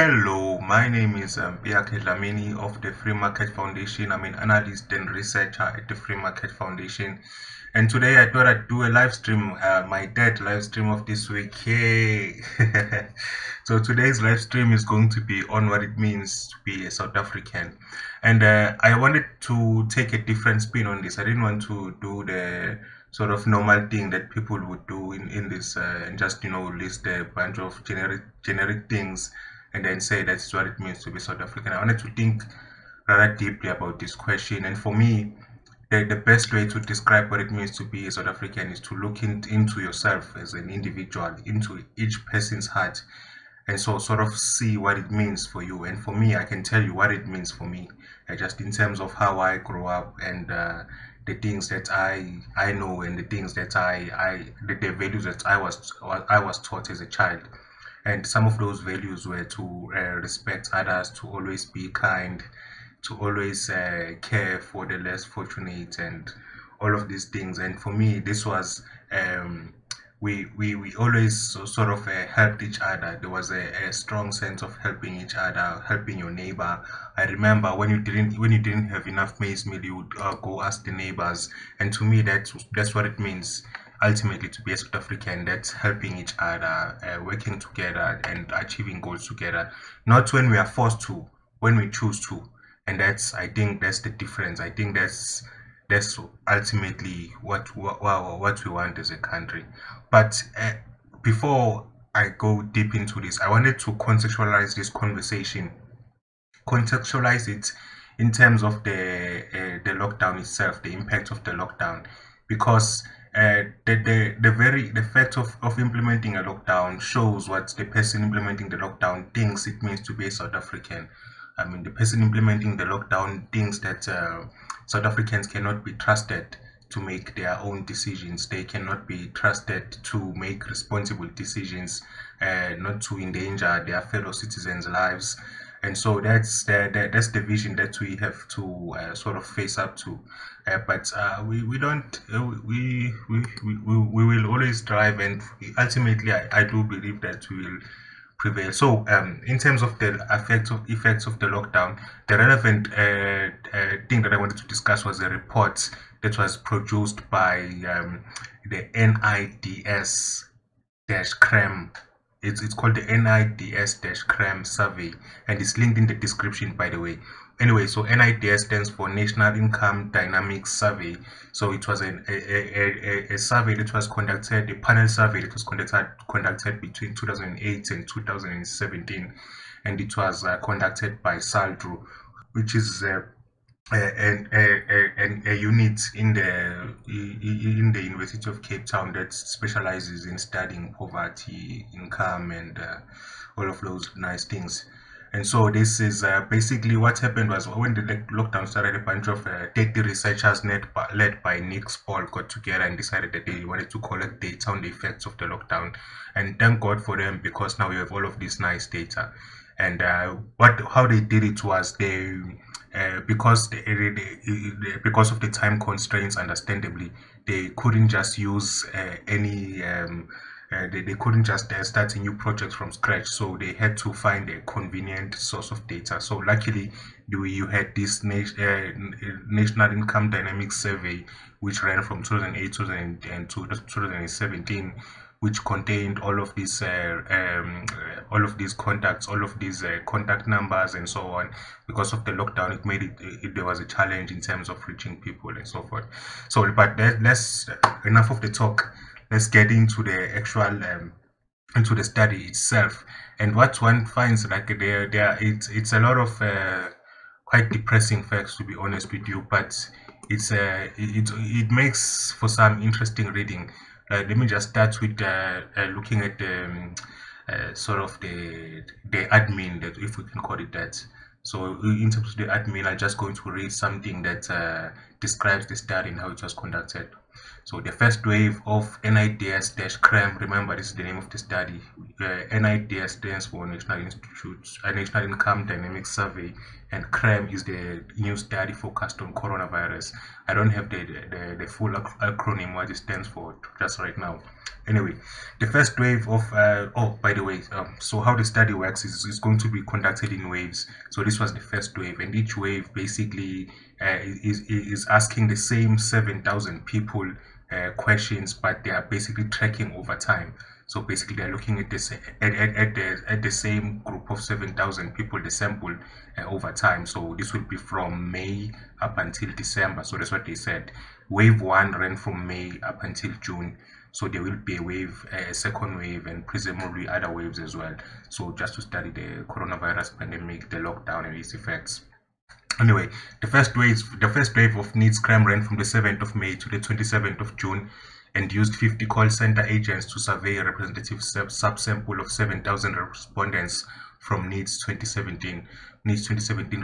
Hello, my name is Mpiyakhe of the Free Market Foundation. I'm an analyst and researcher at the Free Market Foundation. And today I thought I'd do a live stream, my third live stream of this week. Yay! So today's live stream is going to be on what it means to be a South African. And I wanted to take a different spin on this. I didn't want to do the sort of normal thing that people would do in this and just list a bunch of generic things and then say that's what it means to be South African. I wanted to think rather deeply about this question, and for me, the best way to describe what it means to be a South African is to look into yourself as an individual, into each person's heart, and so sort of see what it means for you. And for me, I can tell you what it means for me, just in terms of how I grew up and the things that I know and the things that the values that I was taught as a child. And some of those values were to respect others, to always be kind, to always care for the less fortunate, and all of these things. And for me, this was we always sort of helped each other. There was a strong sense of helping each other, helping your neighbor. I remember when you didn't have enough maize meal, you would go ask the neighbors. And to me, that's what it means ultimately to be a South African. That's helping each other, working together and achieving goals together, not when we are forced to, when we choose to. And I think that's the difference. I think that's ultimately what we want as a country. But before I go deep into this, I wanted to contextualize this conversation, contextualize it in terms of the lockdown itself, the impact of the lockdown, because the fact of implementing a lockdown shows what the person implementing the lockdown thinks it means to be a South African. I mean, the person implementing the lockdown thinks that South Africans cannot be trusted to make their own decisions. They cannot be trusted to make responsible decisions, not to endanger their fellow citizens' lives. And so that's the vision that we have to sort of face up to. But we don't we will always strive, and ultimately I do believe that we will prevail. So in terms of the effects of the lockdown, the relevant thing that I wanted to discuss was a report that was produced by the NIDS-CRAM. It's called the NIDS-CRAM survey, and it's linked in the description, by the way. Anyway, so NIDS stands for National Income Dynamics Survey. So it was a survey that was conducted, a panel survey that was conducted between 2008 and 2017, and it was conducted by SALDRU, which is a unit in the University of Cape Town that specializes in studying poverty, income, and all of those nice things. And so this is basically what happened was when the lockdown started, a bunch of 30 researchers led by Nick Paul got together and decided that they wanted to collect data on the effects of the lockdown. And thank God for them, because now we have all of this nice data. And how they did it was they because of the time constraints, understandably, they couldn't just use they couldn't just start a new project from scratch, so they had to find a convenient source of data. So luckily, you had this National Income Dynamics Survey, which ran from 2008 to 2017, which contained all of these contacts, all of these contact numbers, and so on. Because of the lockdown, it made there was a challenge in terms of reaching people and so forth. So, but let's enough of the talk. Let's get into the actual into the study itself. And what one finds, like it's a lot of quite depressing facts, to be honest with you, but it makes for some interesting reading. Let me just start with looking at the sort of the admin, that, if we can call it that. So in terms of the admin, I'm just going to read something that describes the study and how it was conducted. So the first wave of nids-cram, remember this is the name of the study. NIDS stands for National National Income Dynamics Survey, and CRAM is the new study focused on coronavirus. I don't have the full acronym what it stands for just right now. Anyway, the first wave of oh, by the way, so how the study works is going to be conducted in waves. So this was the first wave, and each wave basically is asking the same 7,000 people questions, but they are basically tracking over time. So basically, they're looking at this at the same group of 7,000 people, the sample over time. So this will be from May up until December. So that's what they said. Wave 1 ran from May up until June. So there will be a wave, a second wave, and presumably other waves as well. So just to study the coronavirus pandemic, the lockdown, and its effects. Anyway, the first wave of nids-cram ran from the 7th of May to the 27th of June and used 50 call center agents to survey a representative subsample of 7,000 respondents from NIDS 2017. NIDS 2017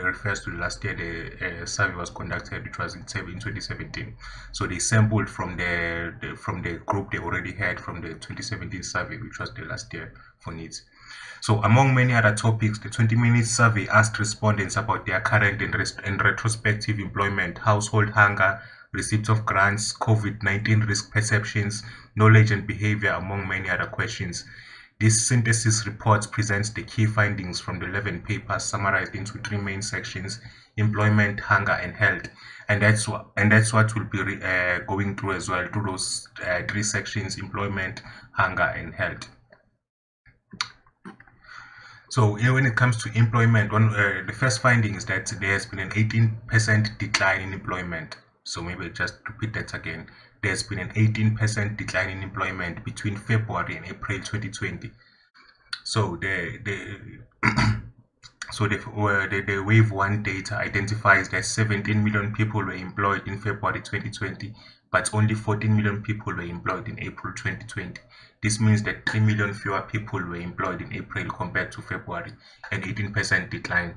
refers to the last year the survey was conducted, which was in 2017. So they sampled from the group they already had from the 2017 survey, which was the last year for NIDS. So among many other topics, the 20-minute survey asked respondents about their current and retrospective employment, household hunger, receipt of grants, COVID-19 risk perceptions, knowledge and behavior, among many other questions. This synthesis report presents the key findings from the 11 papers summarized into 3 main sections: employment, hunger, and health. And that's what we'll be going through as well, through those 3 sections: employment, hunger, and health. So when it comes to employment, the first finding is that there has been an 18% decline in employment. So maybe just repeat that again. There's been an 18% decline in employment between February and April 2020. So the wave 1 data identifies that 17 million people were employed in February 2020, but only 14 million people were employed in April 2020. This means that 3 million fewer people were employed in April compared to February, an 18% decline.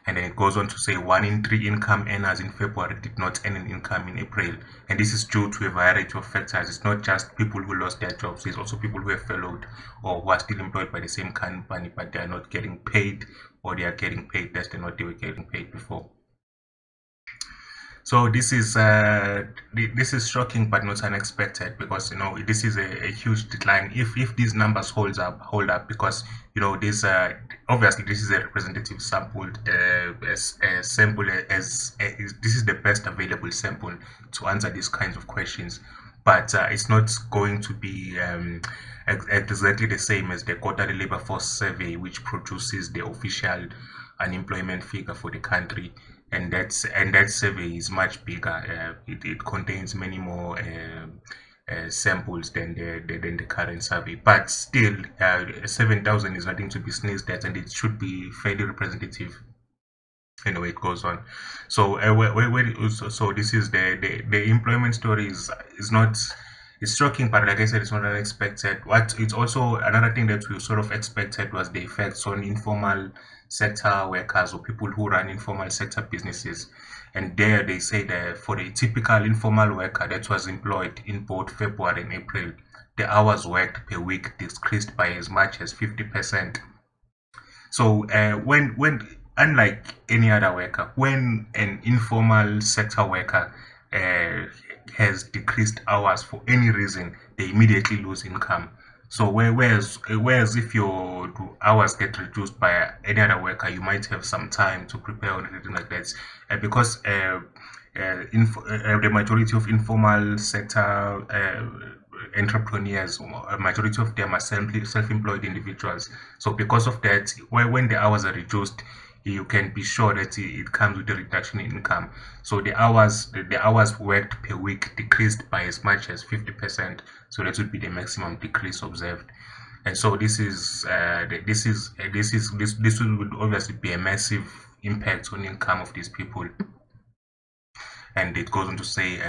And then it goes on to say 1 in 3 income earners in February did not earn an income in April. And this is due to a variety of factors. It's not just people who lost their jobs, it's also people who have furloughed or who are still employed by the same company, but they are not getting paid, or they are getting paid less than what they were getting paid before. So this is shocking but not unexpected, because this is a huge decline if these numbers hold up, because this obviously this is a representative sampled sample, this is the best available sample to answer these kinds of questions, but it's not going to be exactly the same as the quarterly labor force survey, which produces the official unemployment figure for the country. And that survey is much bigger. It contains many more samples than the current survey, but still 7,000 is nothing to be sneezed at, and it should be fairly representative. Anyway, it goes on. So so this is the employment story is not, it's shocking, but like I said, it's not unexpected. It's also another thing that we sort of expected was the effects on informal sector workers, or people who run informal sector businesses. And there they say that for a typical informal worker that was employed in both February and April, the hours worked per week decreased by as much as 50%. So when unlike any other worker, when an informal sector worker has decreased hours for any reason, they immediately lose income. So whereas if your hours get reduced by any other worker, you might have some time to prepare or anything like that, because the majority of informal sector entrepreneurs, a majority of them are self-employed individuals. So because of that, when the hours are reduced, you can be sure that it comes with a reduction in income. So the hours worked per week decreased by as much as 50%. So that would be the maximum decrease observed. And so this would obviously be a massive impact on income of these people. And it goes on to say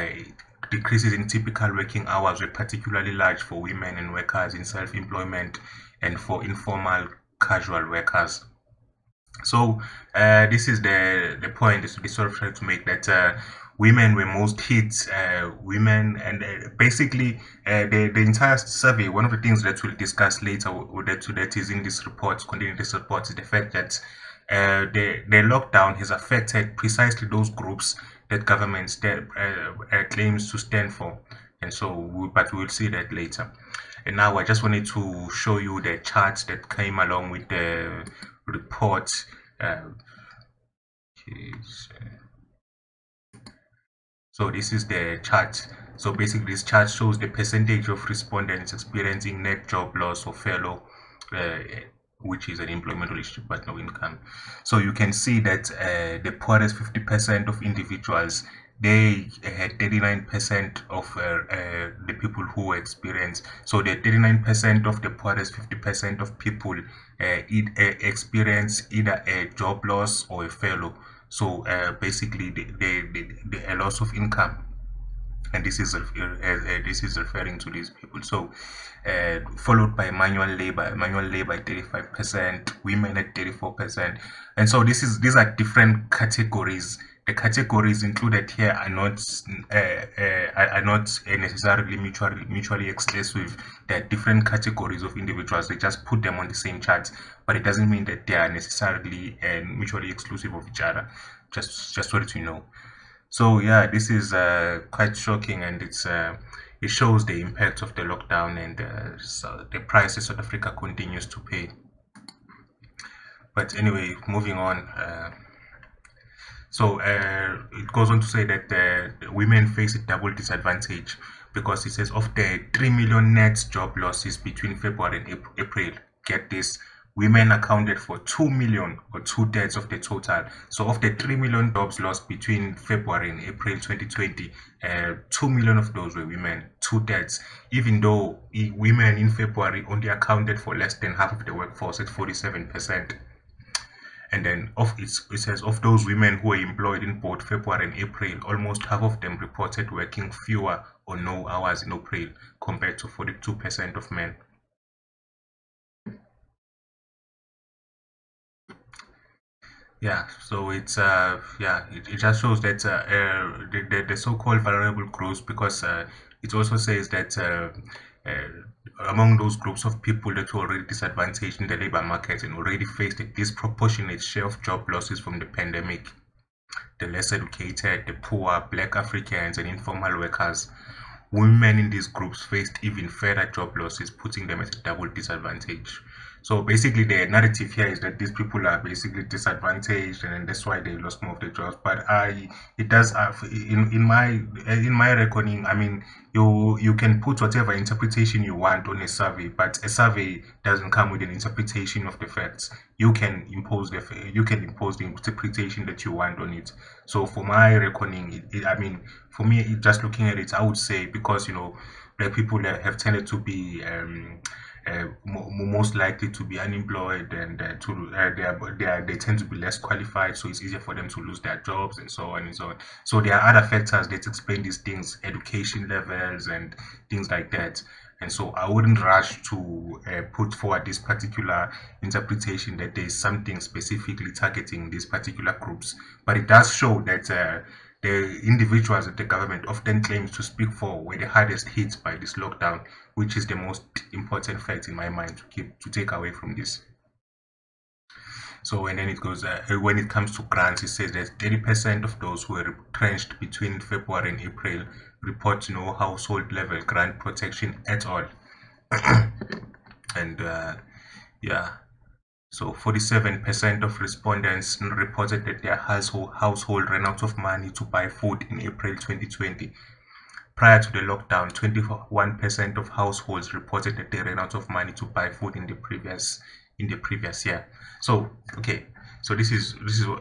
decreases in typical working hours were particularly large for women and workers in self-employment and for informal casual workers. So this is the point is sort of trying to make, that women were most hit. Women, and basically the entire survey. One of the things that we'll discuss later, that is in this report, containing this report, is the fact that the lockdown has affected precisely those groups that government claims to stand for, and so but we'll see that later. And now I just wanted to show you the charts that came along with the report. So this is the chart. So basically this chart shows the percentage of respondents experiencing net job loss or furlough, which is an employment relationship but no income. So you can see that the poorest 50% of individuals, they had 39% of the people who experienced. So the 39% of the poorest 50% of people experience either a job loss or a furlough. So basically a loss of income, and this is referring to these people. So followed by manual labor at 35%, women at 34%, and so these are different categories. The categories included here are not necessarily mutually exclusive. There are different categories of individuals. They just put them on the same chart, but it doesn't mean that they are necessarily mutually exclusive of each other. Just so that you know. So yeah, this is quite shocking, and it shows the impact of the lockdown and so the prices South Africa continues to pay. But anyway, moving on. So it goes on to say that women face a double disadvantage, because it says of the 3 million net job losses between February and April, get this, women accounted for 2 million, or 2/3 of the total. So of the 3 million jobs lost between February and April 2020, 2 million of those were women, 2/3, even though women in February only accounted for less than half of the workforce at 47%. And then it says of those women who were employed in both February and April, almost half of them reported working fewer or no hours in April, compared to 42% of men. Yeah, so it's it just shows that the so-called vulnerable groups, because it also says that among those groups of people that were already disadvantaged in the labor market and already faced a disproportionate share of job losses from the pandemic, the less educated, the poor, Black Africans, and informal workers, women in these groups faced even further job losses, putting them at a double disadvantage. So basically the narrative here is that these people are basically disadvantaged, and that's why they lost more of their jobs. But it does in my reckoning, I mean, you can put whatever interpretation you want on a survey, but a survey doesn't come with an interpretation of the facts. You can impose the interpretation that you want on it. So for my reckoning, I mean, for me, just looking at it, I would say, because Black people have tended to be most likely to be unemployed, and they tend to be less qualified, so it's easier for them to lose their jobs, and so on and so on. So there are other factors that explain these things, education levels and things like that. And so I wouldn't rush to put forward this particular interpretation that there is something specifically targeting these particular groups, but it does show that the individuals that the government often claims to speak for were the hardest hit by this lockdown, which is the most important fact in my mind to take away from this. So, and then it goes, when it comes to grants, it says that 30% of those who were retrenched between February and April report no household level grant protection at all. And yeah, so 47% of respondents reported that their household ran out of money to buy food in April 2020. Prior to the lockdown, 21% of households reported that they ran out of money to buy food in the previous year. So okay, so this is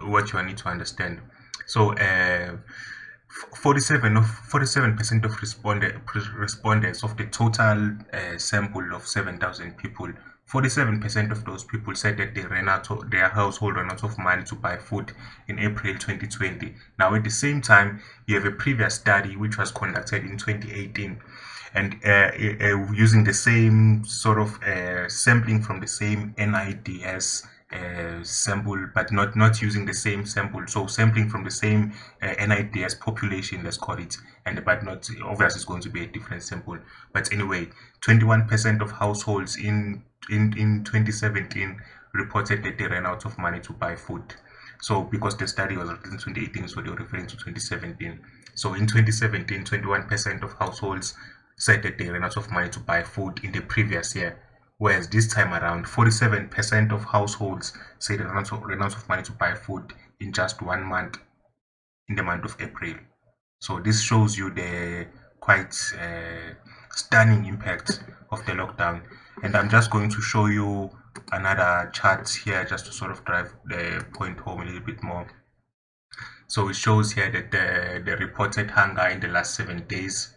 what you need to understand. So 47% of respondents of the total sample of 7,000 people, 47% of those people said that their household ran out of money to buy food in April 2020. Now, at the same time, you have a previous study which was conducted in 2018, and using the same sort of sampling from the same NIDS sample, but not using the same sample. So sampling from the same NIDS population, let's call it, and but not obviously it's going to be a different sample. But anyway, 21% of households in 2017 reported that they ran out of money to buy food. So because the study was written in 2018, so they were referring to 2017. So in 2017, 21% of households said that they ran out of money to buy food in the previous year. Whereas this time around, 47% of households say they ran out of money to buy food in just 1 month, in the month of April. So this shows you the quite stunning impact of the lockdown. And I'm just going to show you another chart here just to sort of drive the point home a little bit more. So it shows here that the reported hunger in the last 7 days,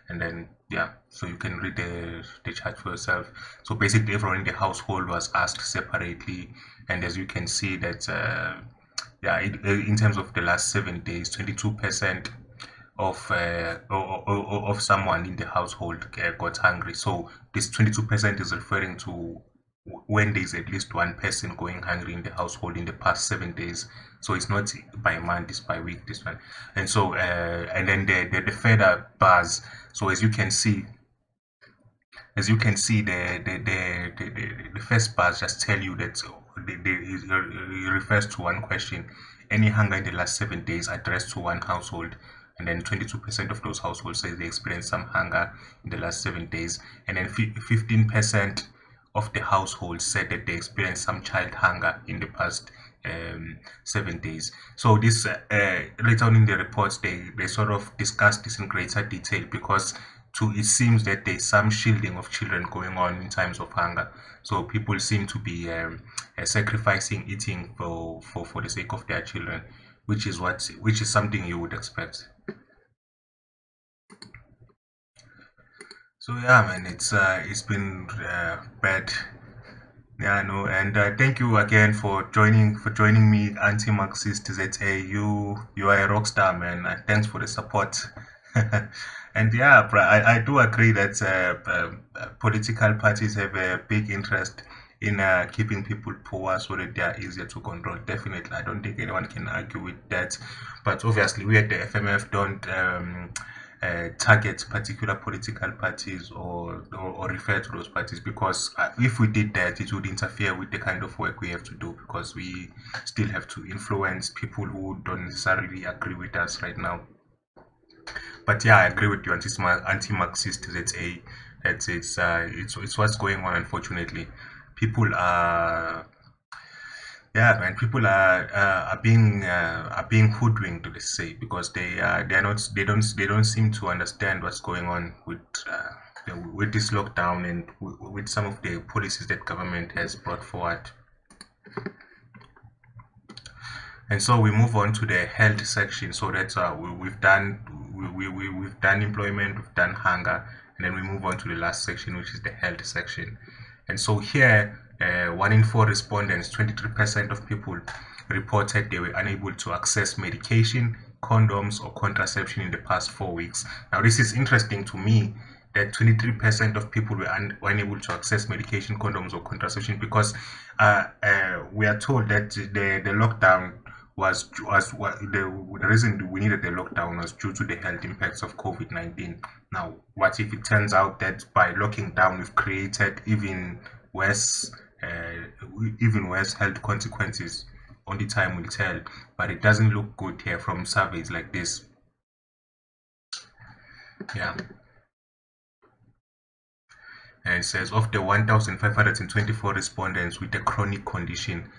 and then yeah, so you can read the chart for yourself. So basically everyone in the household was asked separately, and as you can see that yeah, in terms of the last 7 days, 22% of someone in the household got hungry. So this 22% is referring to when there's at least one person going hungry in the household in the past 7 days. So it's not by month, it's by week, this one. And so and then the further bars. So as you can see, the first bars just tell you that it refers to one question: any hunger in the last 7 days addressed to one household. And then 22% of those households say they experienced some hunger in the last 7 days, and then 15% of the households said that they experienced some child hunger in the past 7 days. So this later on in the reports, they sort of discussed this in greater detail, because it seems that there's some shielding of children going on in times of hunger. So people seem to be sacrificing eating for the sake of their children, which is something you would expect. So yeah, man, it's been bad. Yeah, no, and thank you again for joining me, anti-Marxist ZA. You are a rock star, man. Thanks for the support. And yeah, I do agree that political parties have a big interest in keeping people poor so that they are easier to control. Definitely, I don't think anyone can argue with that. But obviously, we at the FMF don't target particular political parties or refer to those parties, because if we did that, it would interfere with the kind of work we have to do, because we still have to influence people who don't necessarily agree with us right now. But yeah, I agree with you, anti-Marxist ZA. It's what's going on. Unfortunately, people are yeah, man, people are being hoodwinked, let's say, because they don't seem to understand what's going on with this lockdown and with some of the policies that government has brought forward. And so we move on to the health section. So that's we've done employment, we've done hunger, and then we move on to the last section, which is the health section. And so here, 1 in 4 respondents, 23% of people reported they were unable to access medication, condoms, or contraception in the past 4 weeks. Now, this is interesting to me, that 23% of people were unable to access medication, condoms, or contraception, because we are told that the lockdown was the reason we needed the lockdown was due to the health impacts of COVID-19. Now, what if it turns out that by locking down we've created even worse health consequences? Only time will tell, but it doesn't look good here from surveys like this. Yeah. And it says, of the 1,524 respondents with a chronic condition,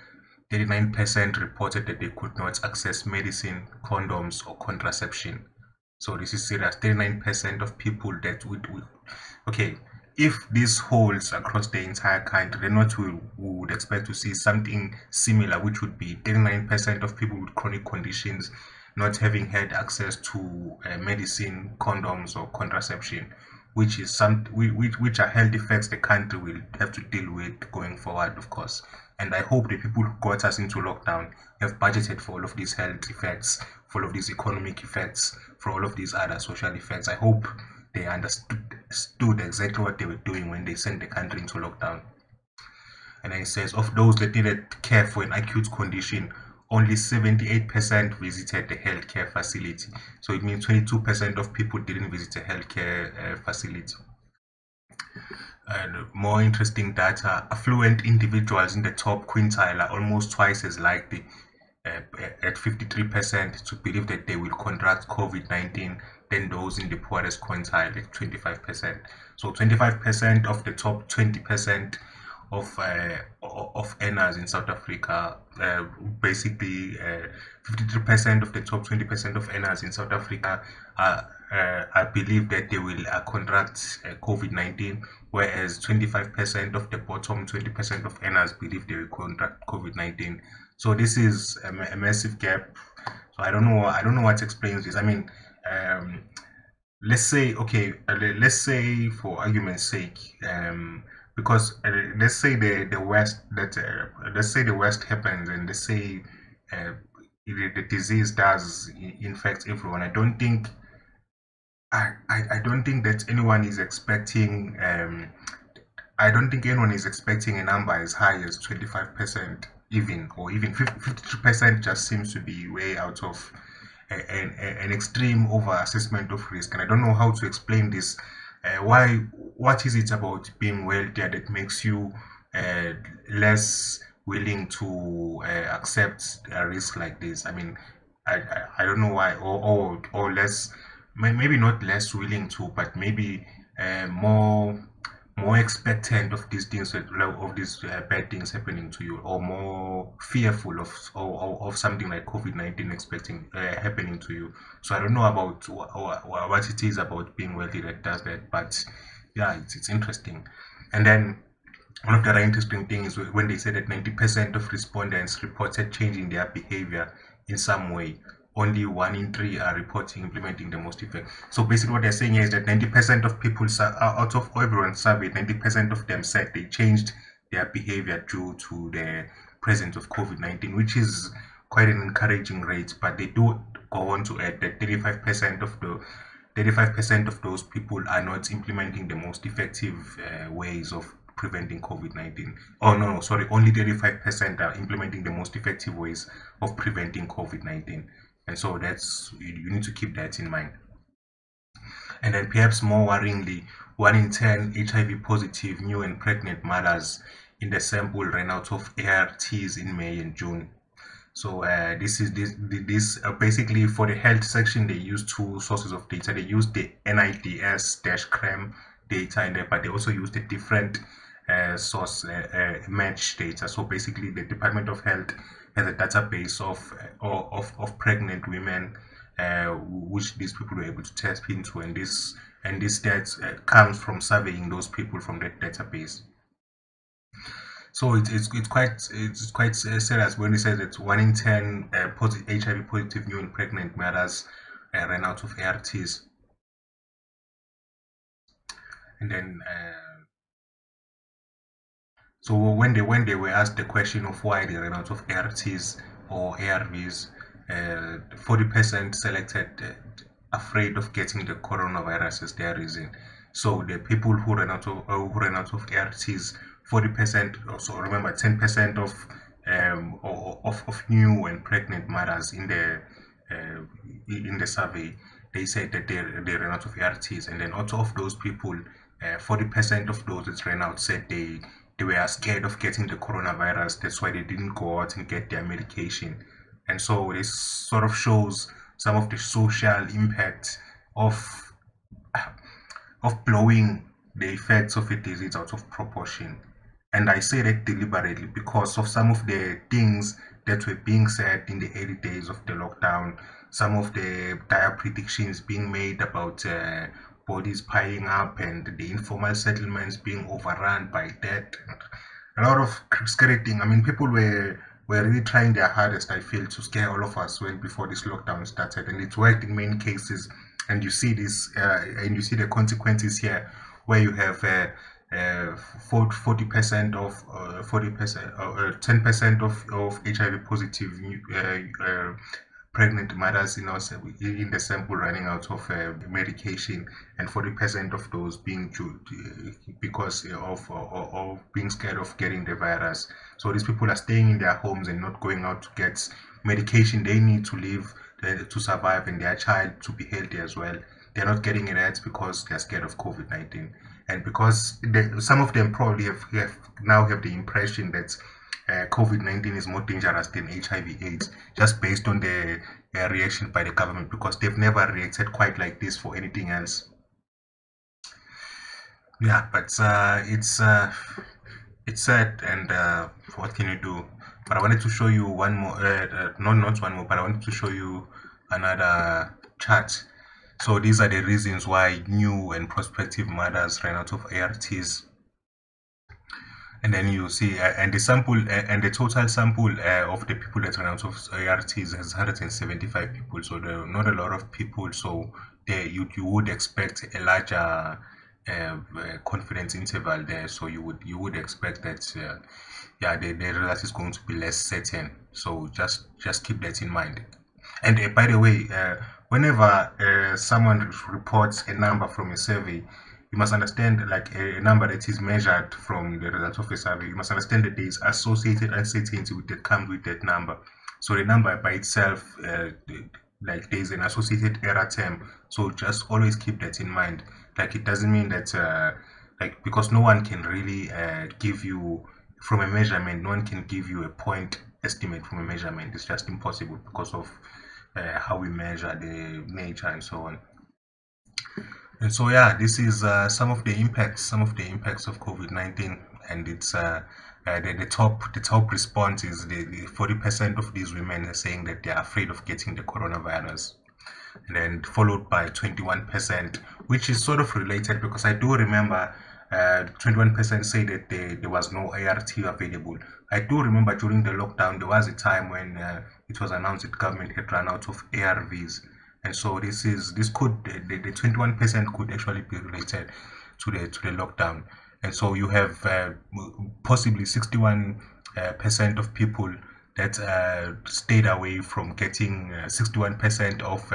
39% reported that they could not access medicine, condoms, or contraception. So this is serious. 39% of people that would okay, if this holds across the entire country, then what we would expect to see something similar, which would be 39% of people with chronic conditions not having had access to medicine, condoms, or contraception, which is which are health effects the country will have to deal with going forward, of course. And I hope the people who got us into lockdown have budgeted for all of these health effects, for all of these economic effects, for all of these other social effects. I hope they understood exactly what they were doing when they sent the country into lockdown. And then it says of those that needed care for an acute condition, only 78% visited the healthcare facility. So it means 22% of people didn't visit a healthcare facility. And more interesting data, affluent individuals in the top quintile are almost twice as likely, at 53%, to believe that they will contract COVID-19 than those in the poorest quintile at 25%. So 25% of the top 20% of earners in South Africa, basically 53% of the top 20% of earners in South Africa I believe that they will contract COVID-19, whereas 25% of the bottom 20% of earners believe they will contract COVID-19. So this is a massive gap. So I don't know what explains this. I mean, let's say, okay, let's say for argument's sake, because let's say the West, that let's say the West happens, and let's say the disease does infect everyone. I don't think that anyone is expecting I don't think anyone is expecting a number as high as 25%, even, or even 53% just seems to be way out of an extreme over assessment of risk. And I don't know how to explain this. What is it about being wealthier that makes you less willing to accept a risk like this? I mean, I don't know why, or less, maybe not less willing to, but maybe more expectant of these things, of these bad things happening to you, or more fearful of something like COVID-19 expecting happening to you. So I don't know about what it is about being wealthy that does that, but yeah, it's interesting. And then one of the other interesting things is when they say that 90% of respondents reported changing their behavior in some way. Only 1 in 3 are reporting implementing the most effective. So basically what they're saying is that 90% of people, out of everyone surveyed, 90% of them said they changed their behavior due to the presence of COVID-19, which is quite an encouraging rate. But they do go on to add that 35% of those people are not implementing the most effective ways of preventing COVID-19. Oh no, sorry, only 35% are implementing the most effective ways of preventing COVID-19. And so that's, you need to keep that in mind. And then perhaps more worryingly, 1 in 10 HIV positive new and pregnant mothers in the sample ran out of ARTs in May and June. So this basically for the health section, they use two sources of data. They use the nids-cram data, but they also use the different source match data. So basically the Department of Health has a database of pregnant women which these people were able to tap into, and this stats comes from surveying those people from that database. So it's quite serious when it says that 1 in 10 HIV positive new and pregnant mothers ran out of ARTs. And then so when they were asked the question of why they ran out of ARTs or ARVs, 40% selected afraid of getting the coronavirus as their reason. So the people who ran out of ARTs, 40%. So remember, 10% of new and pregnant mothers in the survey, they said that they ran out of ARTs, and then out of those people, 40% of those that ran out said they were scared of getting the coronavirus. That's why they didn't go out and get their medication. And so this sort of shows some of the social impact of blowing the effects of a disease out of proportion. And I say that deliberately because of some of the things that were being said in the early days of the lockdown, some of the dire predictions being made about bodies piling up and the informal settlements being overrun by debt. A lot of scary things. I mean, people were really trying their hardest, I feel, to scare all of us before this lockdown started, and it worked in many cases. And you see this, and you see the consequences here, where you have 40% of 10% of HIV positive pregnant mothers in the sample running out of medication, and 40% of those being because of being scared of getting the virus. So these people are staying in their homes and not going out to get medication they need to live, to survive, and their child to be healthy as well. They're not getting it yet because they're scared of COVID-19, and because some of them probably now have the impression that COVID-19 is more dangerous than HIV/AIDS, just based on the reaction by the government, because they've never reacted quite like this for anything else. Yeah, but it's sad, and what can you do? But I wanted to show you one more, not one more, but I wanted to show you another chart. So these are the reasons why new and prospective mothers ran out of ARTs. And then you see, and the sample, and the total sample of the people that ran out of ARTs is 175 people. So there are not a lot of people. So there you would expect a larger confidence interval there. So you would expect that yeah, the result is going to be less certain. So just keep that in mind. And by the way, whenever someone reports a number from a survey, you must understand, like a number that is measured from the result of a survey, you must understand that there is associated uncertainty that comes with that number. So the number by itself, like there is an associated error term. So just always keep that in mind. Like it doesn't mean that, like, because no one can really give you from a measurement, no one can give you a point estimate from a measurement. It's just impossible because of how we measure the nature and so on. And so yeah, this is some of the impacts of COVID-19, and it's the top response is the 40% of these women are saying that they are afraid of getting the coronavirus, and then followed by 21%, which is sort of related, because I do remember 21% say that there was no ART available. I do remember during the lockdown there was a time when it was announced that government had run out of ARVs. And so the 21% could actually be related to the lockdown. And so you have possibly 61% of people that stayed away from getting 61% of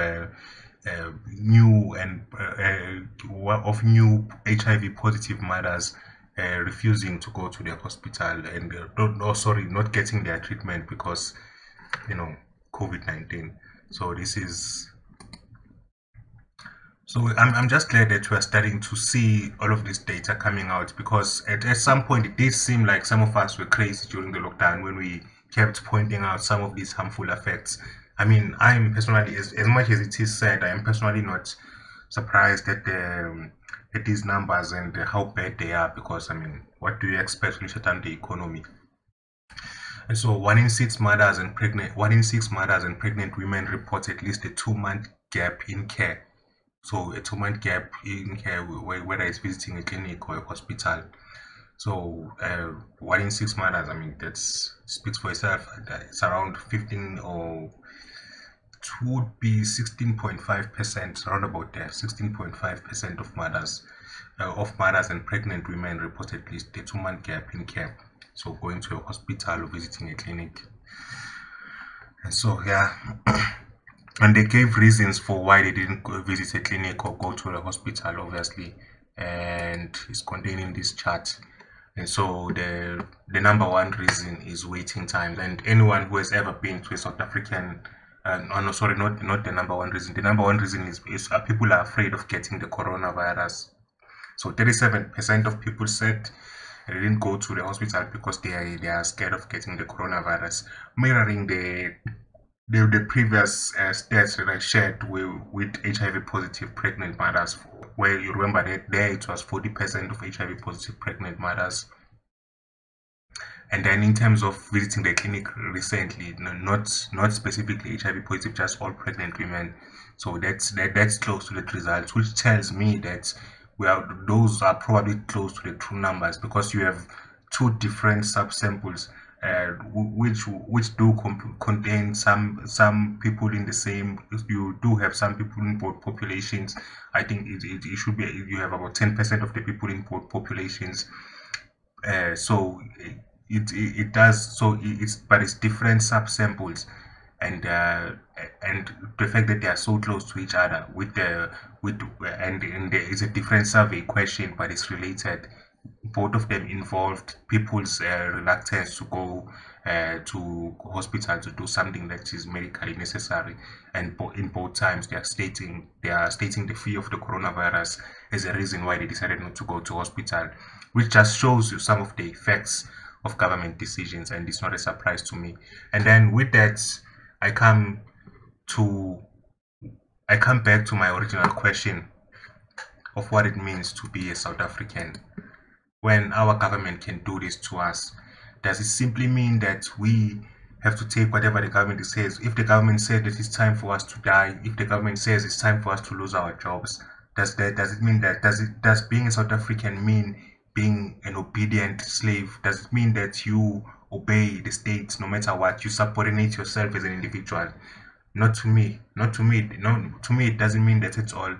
new HIV positive mothers refusing to go to the hospital, and not getting their treatment because COVID-19. So this is. So I'm just glad that we are starting to see all of this data coming out, because at some point it did seem like some of us were crazy during the lockdown when we kept pointing out some of these harmful effects. I mean, I'm personally, as much as it is said, I am personally not surprised at these numbers and how bad they are, because I mean, what do you expect when you shut down the economy? And so 1 in 6 mothers and pregnant women report at least a 2-month gap in care. So a 2-month gap in care, whether it's visiting a clinic or a hospital. So 1 in 6 mothers, I mean, that speaks for itself. It's around 15, or it would be 16.5%, around about there. 16.5% of mothers and pregnant women report at least a 2-month gap in care. So going to a hospital or visiting a clinic. And so yeah. And they gave reasons for why they didn't visit a clinic or go to a hospital, obviously, and it's contained in this chart. And so the number one reason is waiting times. And anyone who has ever been to a South African, no, sorry, not the number one reason. The number one reason is people are afraid of getting the coronavirus. So 37% of people said they didn't go to the hospital because they are scared of getting the coronavirus, mirroring the previous stats that I shared with HIV positive pregnant mothers, where you remember that there it was 40% of HIV positive pregnant mothers. And then in terms of visiting the clinic recently, not specifically HIV positive, just all pregnant women. So that's close to the results, which tells me that those are probably close to the true numbers, because you have 2 different subsamples. Which do contain some people in the same. You do have some people in both populations. I think it should be, you have about 10% of the people in both populations. So it does, so but it's different subsamples. and the fact that they are so close to each other and there is a different survey question, but it's related. Both of them involved people's reluctance to go to hospital to do something that is medically necessary, and in both times they are stating the fear of the coronavirus as a reason why they decided not to go to hospital, which just shows you some of the effects of government decisions, and it's not a surprise to me. And then with that, I come to I come back to my original question of what it means to be a South African. When our government can do this to us, does it simply mean that we have to take whatever the government says? If the government says that it's time for us to die, if the government says it's time for us to lose our jobs, does it mean that does being a South African mean being an obedient slave? Does it mean that you obey the state no matter what? You subordinate yourself as an individual? Not to me. Not to me. No, to me it doesn't mean that at all.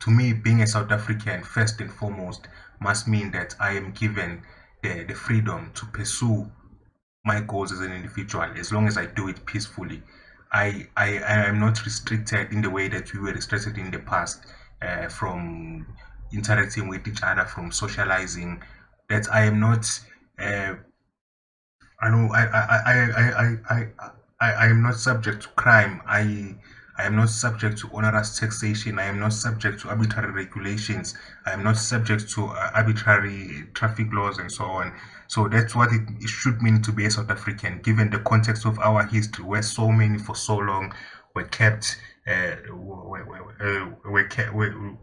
To me, being a South African, first and foremost, must mean that I am given the freedom to pursue my goals as an individual, as long as I do it peacefully. I am not restricted in the way that we were restricted in the past, from interacting with each other, from socializing. That I am not. I know I am not subject to crime. I am not subject to onerous taxation. I am not subject to arbitrary regulations. I am not subject to arbitrary traffic laws and so on. So that's what it should mean to be a South African, given the context of our history, where so many for so long were kept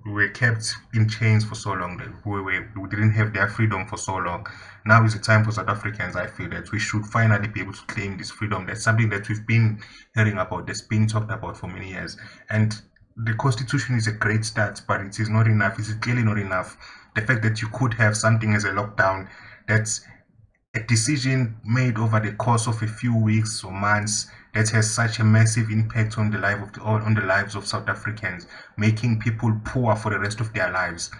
were kept in chains for so long. We didn't have their freedom for so long. Now is the time for South Africans. I feel that we should finally be able to claim this freedom. That's something that we've been hearing about, that's been talked about for many years. And the Constitution is a great start, but it is not enough. It is clearly not enough. The fact that you could have something as a lockdown, that's a decision made over the course of a few weeks or months, that has such a massive impact on the lives of South Africans, making people poor for the rest of their lives.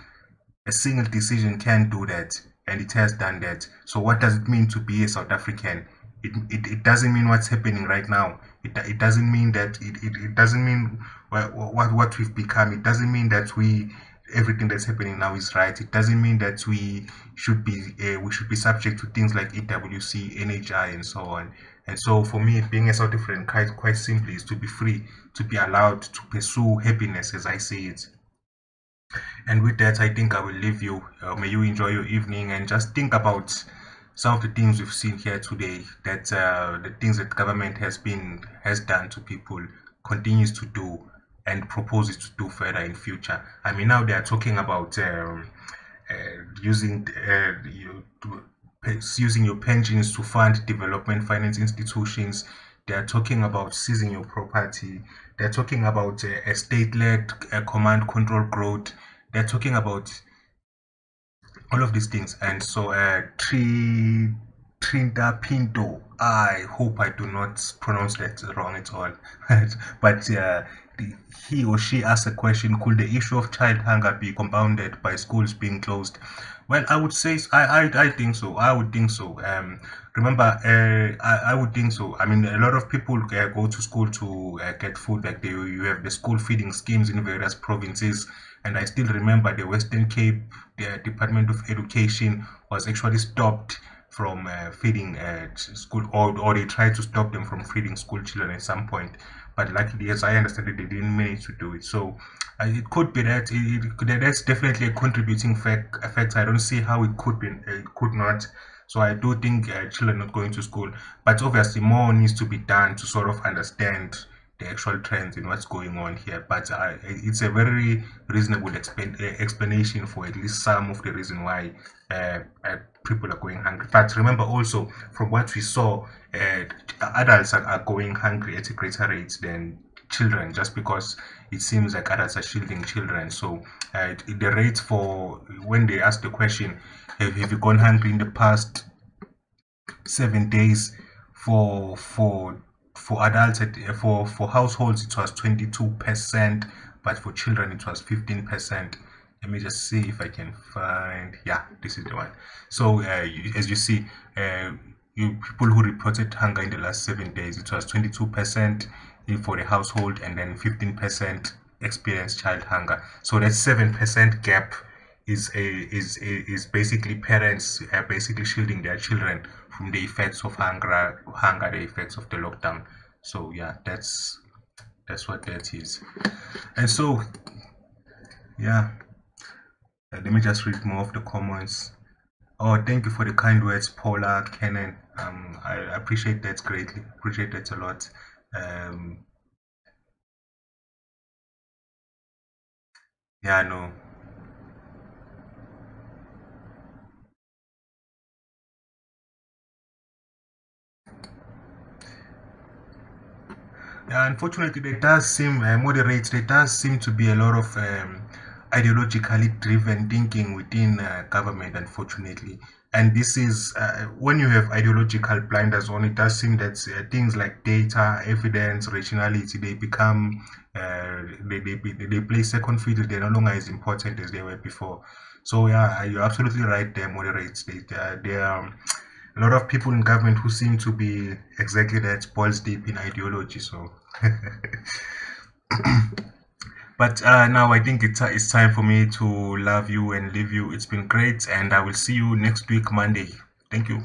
A single decision can do that, and it has done that. So what does it mean to be a South African? It doesn't mean what's happening right now. It doesn't mean that it doesn't mean what we've become. It doesn't mean that everything that's happening now is right. It doesn't mean that we should be subject to things like EWC, NHI, and so on. And so for me, being a South African quite simply is to be free, to be allowed to pursue happiness as I see it. And with that, I think I will leave you. May you enjoy your evening and just think about some of the things we've seen here today, that the things that government has done to people, continues to do, and proposes to do further in future. I mean, now they are talking about using your pensions to fund development finance institutions. They are talking about seizing your property. They're talking about a state-led command control growth. They're talking about all of these things. And so Trinta Pinto, I hope I do not pronounce that wrong at all. But he or she asked a question: could the issue of child hunger be compounded by schools being closed? Well, I would say I think so. I would think so. Remember, I would think so. I mean, a lot of people go to school to get food. Like you have the school feeding schemes in various provinces. And I still remember the Western Cape, the Department of Education was actually stopped from feeding school, or they tried to stop them from feeding school children at some point. But luckily, as I understand it, they didn't manage to do it. So it could be that that's definitely a contributing effect. I don't see how it could be, it could not. So I do think children not going to school, but obviously more needs to be done to sort of understand the actual trends in what's going on here. But it's a very reasonable explanation for at least some of the reason why people are going hungry. But remember also, from what we saw, adults are going hungry at a greater rate than children, just because it seems like adults are shielding children. So the rate for when they ask the question, have you gone hungry in the past 7 days, for adults, for households it was 22%, but for children it was 15%. Let me just see if I can find, yeah, this is the one. So as you see, people who reported hunger in the last 7 days, it was 22% for the household, and then 15% experienced child hunger. So that 7% gap is basically parents basically shielding their children from the effects of hunger, the effects of the lockdown. So yeah, that's what that is. And so yeah, let me just read more of the comments. Oh, thank you for the kind words, Paula, Kenan. I appreciate that greatly. Appreciate that a lot. Yeah, no. Yeah, unfortunately, there does seem, moderates, there does seem to be a lot of ideologically driven thinking within government, unfortunately. And this is, when you have ideological blinders on, it does seem that things like data, evidence, rationality, they become, they play second fiddle. They're no longer as important as they were before. So yeah, you're absolutely right there, moderates. They are a lot of people in government who seem to be exactly that, balls deep in ideology. So but now I think it's time for me to love you and leave you. It's been great, and I will see you next week, Monday. Thank you.